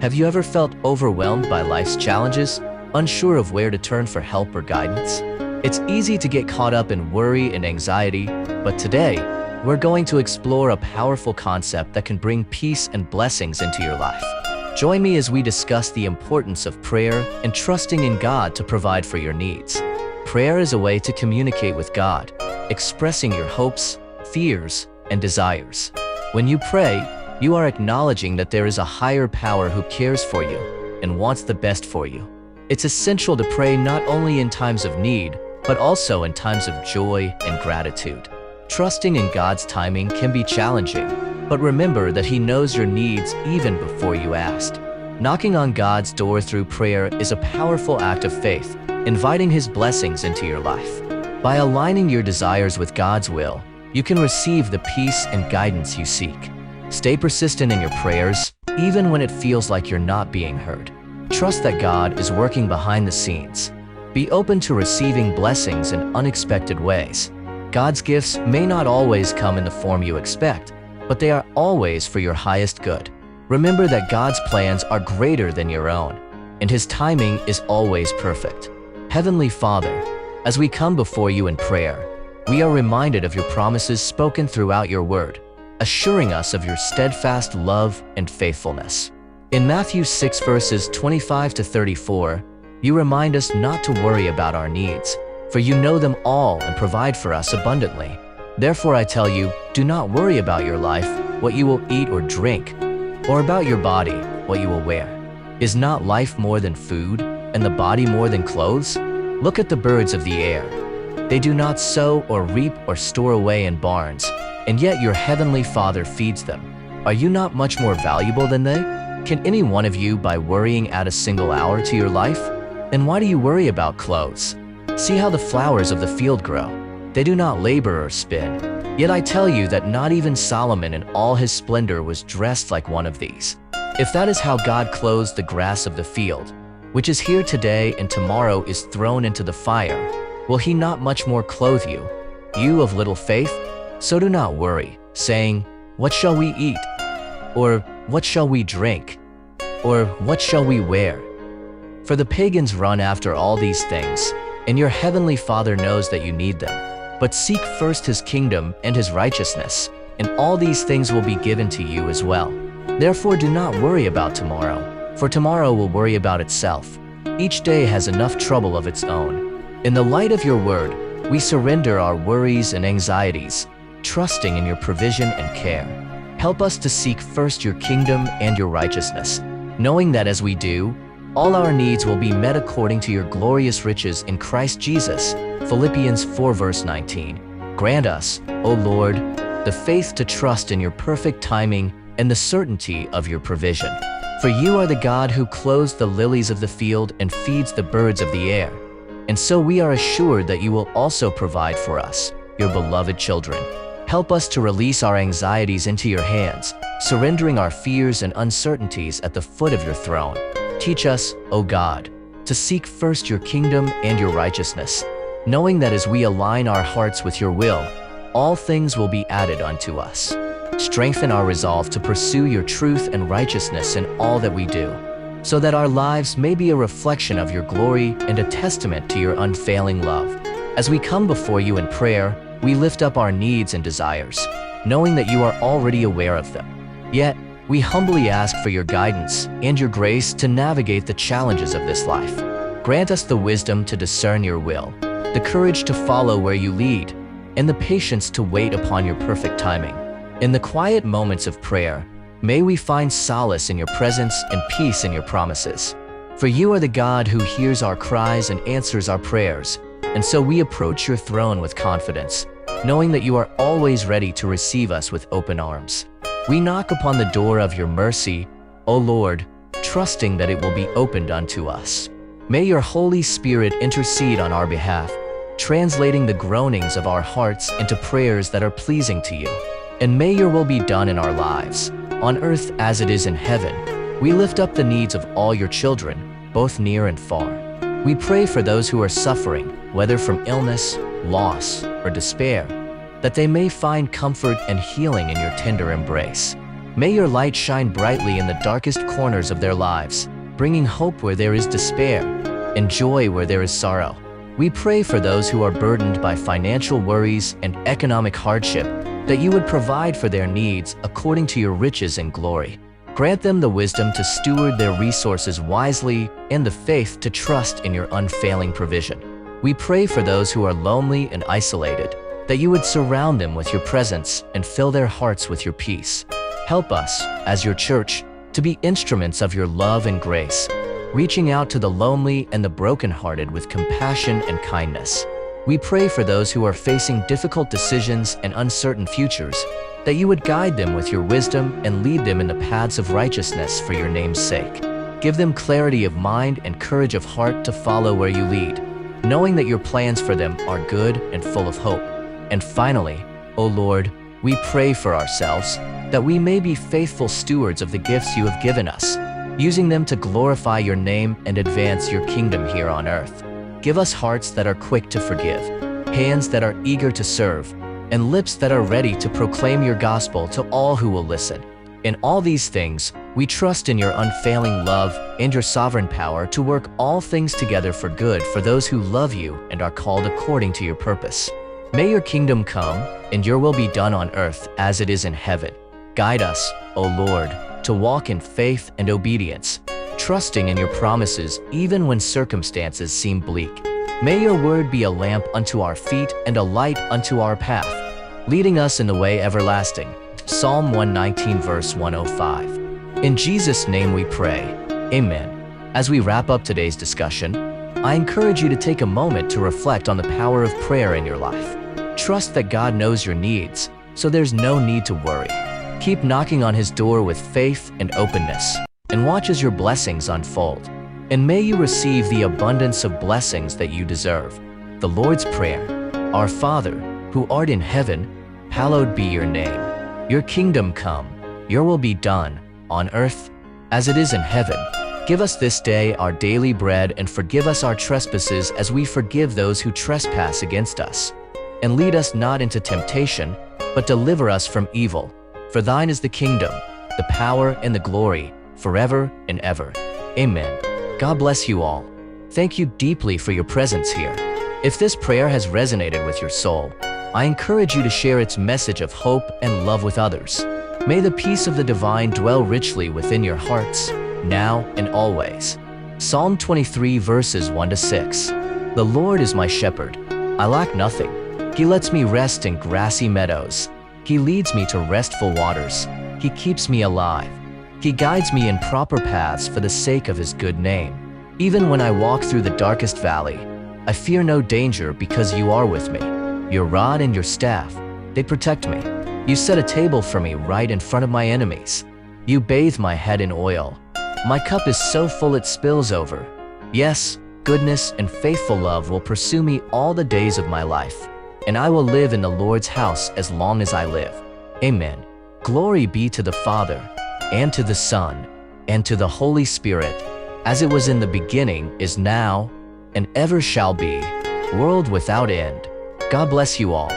Have you ever felt overwhelmed by life's challenges, unsure of where to turn for help or guidance? It's easy to get caught up in worry and anxiety, but today, we're going to explore a powerful concept that can bring peace and blessings into your life. Join me as we discuss the importance of prayer and trusting in God to provide for your needs. Prayer is a way to communicate with God, expressing your hopes, fears, and desires. When you pray, you are acknowledging that there is a higher power who cares for you and wants the best for you. It's essential to pray not only in times of need, but also in times of joy and gratitude. Trusting in God's timing can be challenging, but remember that He knows your needs even before you ask. Knocking on God's door through prayer is a powerful act of faith, inviting His blessings into your life. By aligning your desires with God's will, you can receive the peace and guidance you seek. Stay persistent in your prayers, even when it feels like you're not being heard. Trust that God is working behind the scenes. Be open to receiving blessings in unexpected ways. God's gifts may not always come in the form you expect, but they are always for your highest good. Remember that God's plans are greater than your own, and His timing is always perfect. Heavenly Father, as we come before you in prayer, we are reminded of your promises spoken throughout your word, assuring us of your steadfast love and faithfulness. In Matthew 6 verses 25 to 34, you remind us not to worry about our needs, for you know them all and provide for us abundantly. Therefore I tell you, do not worry about your life, what you will eat or drink, or about your body, what you will wear. Is not life more than food, and the body more than clothes? Look at the birds of the air. They do not sow or reap or store away in barns, and yet your heavenly Father feeds them. Are you not much more valuable than they? Can any one of you, by worrying, add a single hour to your life? Then why do you worry about clothes? See how the flowers of the field grow. They do not labor or spin. Yet I tell you that not even Solomon in all his splendor was dressed like one of these. If that is how God clothes the grass of the field, which is here today and tomorrow is thrown into the fire, will He not much more clothe you, you of little faith? So do not worry, saying, what shall we eat? Or what shall we drink? Or what shall we wear? For the pagans run after all these things, and your heavenly Father knows that you need them. But seek first His kingdom and His righteousness, and all these things will be given to you as well. Therefore do not worry about tomorrow, for tomorrow will worry about itself. Each day has enough trouble of its own. In the light of your word, we surrender our worries and anxieties, trusting in your provision and care. Help us to seek first your kingdom and your righteousness, knowing that as we do, all our needs will be met according to your glorious riches in Christ Jesus. Philippians 4 verse 19. Grant us, O Lord, the faith to trust in your perfect timing and the certainty of your provision. For you are the God who clothes the lilies of the field and feeds the birds of the air. And so we are assured that you will also provide for us, your beloved children. Help us to release our anxieties into your hands, surrendering our fears and uncertainties at the foot of your throne. Teach us, O God, to seek first your kingdom and your righteousness, knowing that as we align our hearts with your will, all things will be added unto us. Strengthen our resolve to pursue your truth and righteousness in all that we do, so that our lives may be a reflection of your glory and a testament to your unfailing love. As we come before you in prayer, we lift up our needs and desires, knowing that you are already aware of them. Yet, we humbly ask for your guidance and your grace to navigate the challenges of this life. Grant us the wisdom to discern your will, the courage to follow where you lead, and the patience to wait upon your perfect timing. In the quiet moments of prayer, may we find solace in your presence and peace in your promises. For you are the God who hears our cries and answers our prayers, and so we approach your throne with confidence, knowing that you are always ready to receive us with open arms. We knock upon the door of your mercy, O Lord, trusting that it will be opened unto us. May your Holy Spirit intercede on our behalf, translating the groanings of our hearts into prayers that are pleasing to you. And may your will be done in our lives, on earth as it is in heaven. We lift up the needs of all your children, both near and far. We pray for those who are suffering, whether from illness, loss, or despair, that they may find comfort and healing in your tender embrace. May your light shine brightly in the darkest corners of their lives, bringing hope where there is despair and joy where there is sorrow. We pray for those who are burdened by financial worries and economic hardship, that you would provide for their needs according to your riches and glory. Grant them the wisdom to steward their resources wisely and the faith to trust in your unfailing provision. We pray for those who are lonely and isolated, that you would surround them with your presence and fill their hearts with your peace. Help us, as your church, to be instruments of your love and grace, reaching out to the lonely and the brokenhearted with compassion and kindness. We pray for those who are facing difficult decisions and uncertain futures, that you would guide them with your wisdom and lead them in the paths of righteousness for your name's sake. Give them clarity of mind and courage of heart to follow where you lead, knowing that your plans for them are good and full of hope. And finally, O Lord, we pray for ourselves, that we may be faithful stewards of the gifts you have given us, using them to glorify your name and advance your kingdom here on earth. Give us hearts that are quick to forgive, hands that are eager to serve, and lips that are ready to proclaim your gospel to all who will listen. In all these things, we trust in your unfailing love and your sovereign power to work all things together for good for those who love you and are called according to your purpose. May your kingdom come and your will be done on earth as it is in heaven. Guide us, O Lord, to walk in faith and obedience, trusting in your promises even when circumstances seem bleak. May your word be a lamp unto our feet and a light unto our path, leading us in the way everlasting. Psalm 119 verse 105. In Jesus' name we pray. Amen. As we wrap up today's discussion, I encourage you to take a moment to reflect on the power of prayer in your life. Trust that God knows your needs, so there's no need to worry. Keep knocking on His door with faith and openness, and watch as your blessings unfold. And may you receive the abundance of blessings that you deserve. The Lord's Prayer. Our Father, who art in heaven, hallowed be your name. Your kingdom come, your will be done, on earth as it is in heaven. Give us this day our daily bread, and forgive us our trespasses as we forgive those who trespass against us. And lead us not into temptation, but deliver us from evil. For thine is the kingdom, the power, and the glory, forever and ever. Amen. God bless you all. Thank you deeply for your presence here. If this prayer has resonated with your soul, I encourage you to share its message of hope and love with others. May the peace of the divine dwell richly within your hearts, now and always. Psalm 23 verses 1-6. The Lord is my shepherd. I lack nothing. He lets me rest in grassy meadows. He leads me to restful waters. He keeps me alive. He guides me in proper paths for the sake of His good name. Even when I walk through the darkest valley, I fear no danger because you are with me. Your rod and your staff, they protect me. You set a table for me right in front of my enemies. You bathe my head in oil. My cup is so full it spills over. Yes, goodness and faithful love will pursue me all the days of my life, and I will live in the Lord's house as long as I live. Amen. Glory be to the Father, and to the Son, and to the Holy Spirit, as it was in the beginning, is now, and ever shall be, world without end. God bless you all.